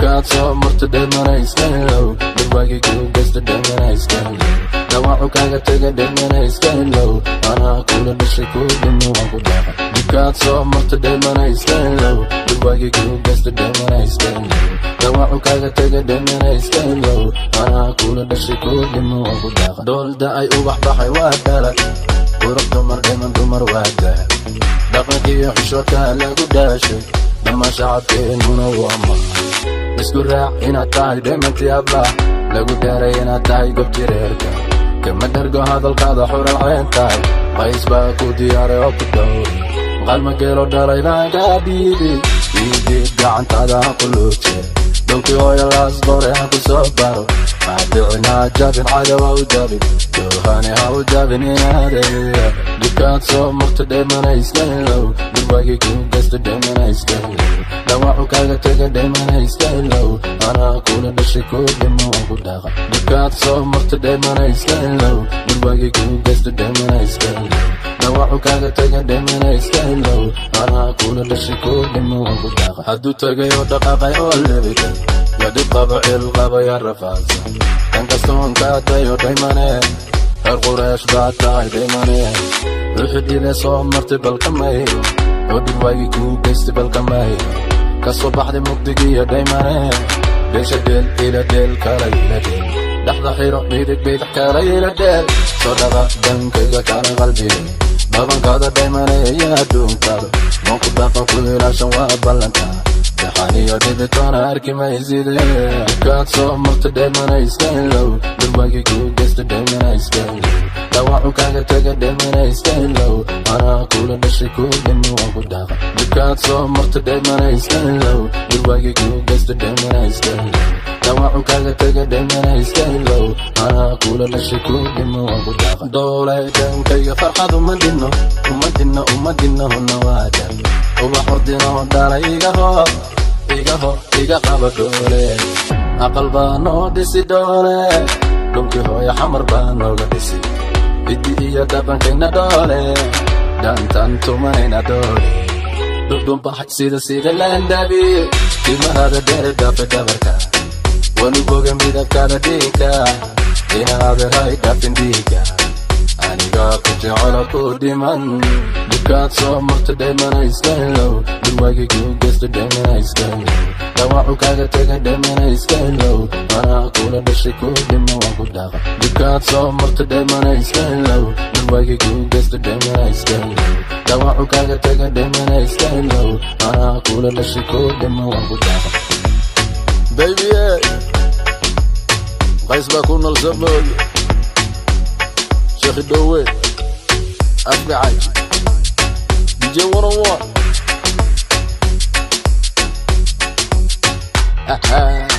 Dikaad soo marta dheemana iskahelo dhirwaagii kuu geysta dheemana iskahelo dhawaacu kaaga tega dheemana iskahelo anaa kula dhashay kuu dhimo waan ku dhaaqa dikaad soo marta dheemana iskahelo dhirwaagii kuu geysta dheemana iskahelo dhawaacu kaaga tega dheemana iskahelo anaa kula dhashay kuu dhimo waan ku dhaaqa dhoolda ay ubax baxay waa dhalay qurux dumar dhiman dumar waa dahab dhaqankiiyo xishoodkaa lagu dhaashay dhammaan shacabkeennuna waa mahay isku raac inaad tahay dheemantii abbaa lagu dheeray inaad tahay gobtii reerka kama dhergo hadalkaada xuran ceen tahay qays baa ku diyaaray oo ku dhowray qalma geelo dhalay baan kaa dhiibay iidiid gacantaada ha ku luuje dhulkii hooyo laas qore ha ku soo baro maadicin ha jabin cadow ha u jabin doohane ha u jabin inaadeeya dikaad soo marta dheemana iskahelow dhirwaagii kuu geysta dheemana iskahelow dhawaacu kaaga tega dheemana iskahelow anaa kula dhashay kuu dhimo waan ku dhaaqa dikaad soo marta dheemana iskahelow dhirwaagii kuu geysta dheemana iskahelow dhawaacu kaaga tega dheemana iskahelow anaa kula dhashay kuu dhimo waan ku dhaaqa hadduu tagay oo dhaqaaqay oo lebitay yadib qaba cil qaba yaa rafaadsan kan kastoon kaadayo dhaymane reer qureesh baad tahay dhaymane wixii dhile soo martay balkamay oo dhirwaagii kuu geystay balkamay ka soo baxday mugdigiiyo dhaymane beesha dheel ila dheel kala ila dheel dhaxda xiro midig bidix kala ila dheel soo dhaqa dhankayga kala qalbiye babankaada dhaymane yaa adduunkaada waan ku dhaqan ku ilaashan waa ballantaa daxaniyo dhibitoona arki mayside dikaad soo marta dheemana iskahelow dhirwaagii kuu geysta dheemana iskahelow dhawaacu kaaga tega dheemana iskahelow anaa kula dhashay kuu dhimo waan ku dhaaqa dikaad soo marta dheemana iskahelow dhirwaagii kuu geysta dheemana iskahelow dhawaacu kaaga tega dheemana iskahelow anaa kula dhashay kuu dhimo waan ku dhaaqa doolay dhankayga farxad uma dinno huna waada ubax hordino dhalay iga qaba dhoole aqal baa noo dhisi dhoole dhulkii hooyo xamar baa nooga dhisi hiddi iyo dhaqankayna dhoole dhaantaan tumanayna dhoole dhudhunbaxay sida laandhabi timahaada dheere dhaafe dhabarka wanu boga midabkaada dhiigka inaaderay dhaafin dhiiga aniga ku jecelo ku dhiman dikaad soo marta dheemana iskahelow dhirwaagii kuu geysta dheemana iskahelow dhawaacu kaaga tega dheemana iskahelow anaa kula dhashay kuu dhimo waan ku dhaaqa dikaad soo marta dheemana iskahelow dhirwaagii kuu geysta dheemana iskahelow dhawaacu kaaga tega dheemana iskahelow anaa kula dhashay kuu dhimo waan ku dhaaqa baby qays baa ku nalsamooye شيخ دوي أفقعي DJ 101